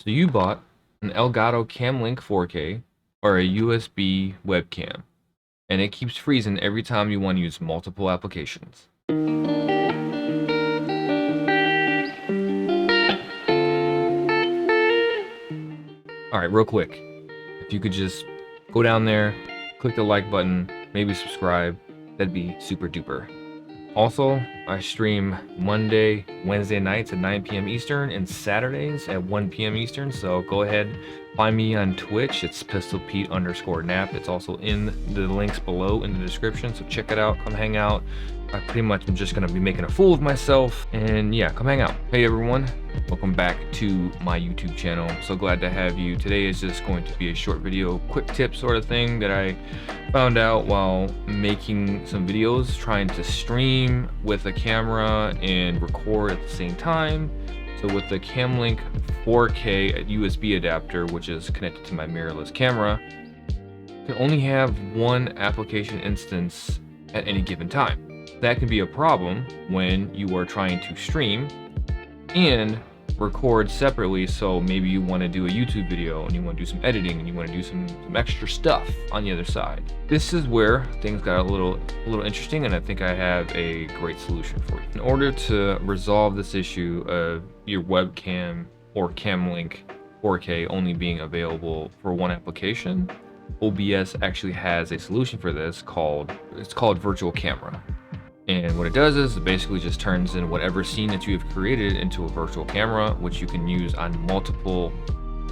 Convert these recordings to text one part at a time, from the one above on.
So you bought an Elgato Camlink 4K or a USB webcam, and it keeps freezing every time you want to use multiple applications. Alright, real quick, if you could just go down there, click the like button, maybe subscribe, that'd be super duper. Also, I stream Monday, Wednesday nights at 9 p.m. Eastern and Saturdays at 1 p.m. Eastern. So go ahead, find me on Twitch. It's pistolpete_nap. It's also in the links below in the description. So check it out. Come hang out. I pretty much am just gonna be making a fool of myself. And yeah, come hang out. Hey everyone, welcome back to my YouTube channel. So glad to have you. Today is just going to be a short video, quick tip sort of thing that I found out while making some videos, trying to stream with a camera and record at the same time. So with the Camlink 4K USB adapter, which is connected to my mirrorless camera, you can only have one application instance at any given time. That can be a problem when you are trying to stream and record separately. So maybe you want to do a YouTube video and you want to do some editing and you want to do some extra stuff on the other side. This is where things got a little interesting, and I think I have a great solution for you. In order to resolve this issue of your webcam or Camlink 4K only being available for one application, OBS actually has a solution for this called virtual camera. And what it does is it basically just turns in whatever scene that you have created into a virtual camera, which you can use on multiple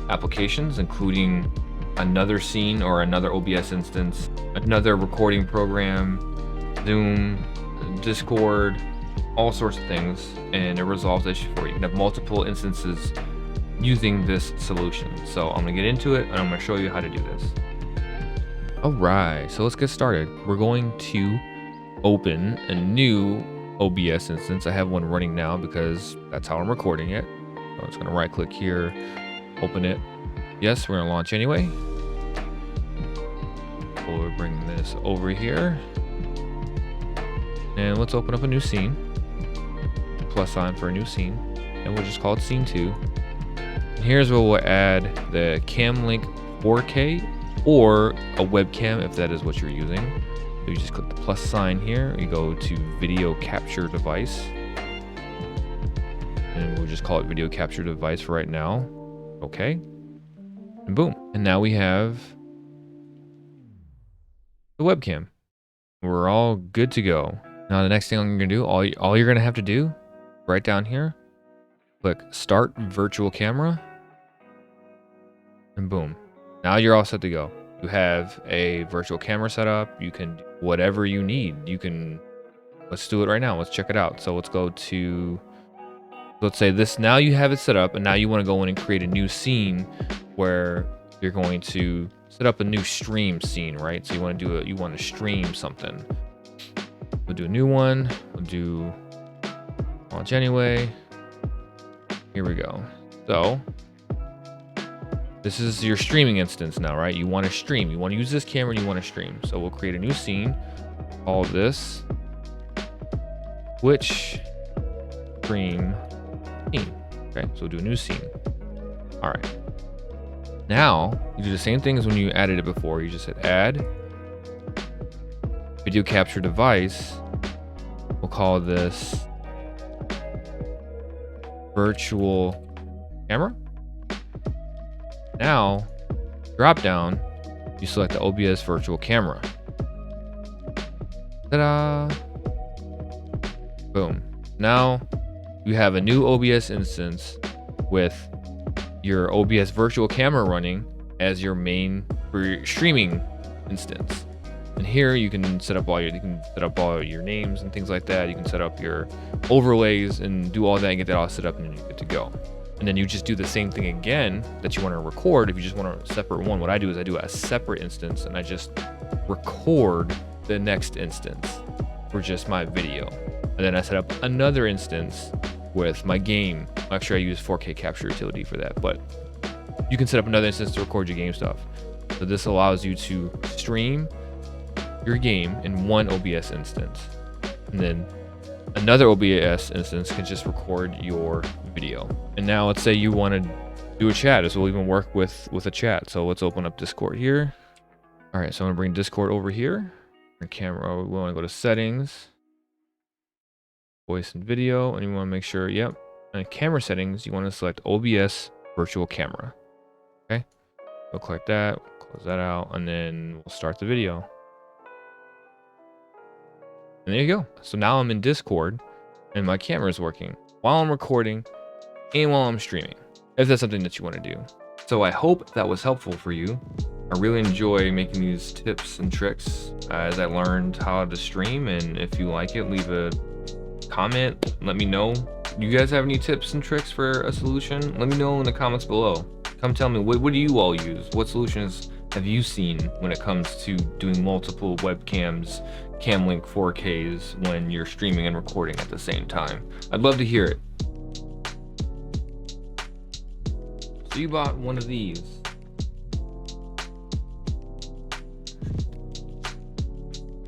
applications, including another scene or another OBS instance, another recording program, Zoom, Discord, all sorts of things, and it resolves the issue for you. You can have multiple instances using this solution. So I'm gonna get into it and I'm gonna show you how to do this. All right, so let's get started. We're going to open a new OBS instance. I have one running now because that's how I'm recording it. So I'm just gonna right click here, open it. Yes, we're gonna launch anyway. We'll bring this over here. And let's open up a new scene. Plus sign for a new scene. And we'll just call it scene 2. And here's where we'll add the Camlink 4K or a webcam if that is what you're using. So you just click the plus sign here, you go to video capture device, and we'll just call it video capture device for right now. Okay, and boom, and now we have the webcam. We're all good to go. Now the next thing I'm gonna do, all you're gonna have to do, right down here, click start virtual camera, and boom, now you're all set to go. You have a virtual camera set up. You can do whatever you need. Let's do it right now. Let's check it out. So let's go to, let's say this, now you have it set up and now you want to go in and create a new scene where you're going to set up a new stream scene, right? So you want to stream something. We'll do a new one. We'll do launch anyway. Here we go. So this is your streaming instance now, right? You want to stream. You want to use this camera and you want to stream. So we'll create a new scene. Call this Twitch stream scene. Okay, so we'll do a new scene. All right. Now you do the same thing as when you added it before. You just hit add video capture device. We'll call this virtual camera. Now, drop down, you select the OBS virtual camera. Ta-da! Boom. Now, you have a new OBS instance with your OBS virtual camera running as your main for your streaming instance. And here you can set up all your names and things like that. You can set up your overlays and do all that and get that all set up, and then you're good to go. And then you just do the same thing again that you want to record. If you just want a separate one, what I do is I do a separate instance and I just record the next instance for just my video. And then I set up another instance with my game. Actually, I use 4K capture utility for that, but you can set up another instance to record your game stuff. So this allows you to stream your game in one OBS instance. And then another OBS instance can just record your video. And now let's say you want to do a chat. This will even work with a chat. So let's open up Discord here. All right, so I'm gonna bring Discord over here. Our camera, we wanna go to settings, voice and video, and you wanna make sure, yep. And camera settings, you wanna select OBS virtual camera. Okay, we'll click that, close that out, and then we'll start the video. And there you go. So now I'm in Discord and my camera is working while I'm recording and while I'm streaming, if that's something that you want to do. So I hope that was helpful for you. I really enjoy making these tips and tricks as I learned how to stream, and if you like it, leave a comment, let me know. You guys have any tips and tricks for a solution? Let me know in the comments below. Come tell me, what do you all use? What solutions have you seen when it comes to doing multiple webcams, Camlink 4Ks when you're streaming and recording at the same time? I'd love to hear it. So you bought one of these.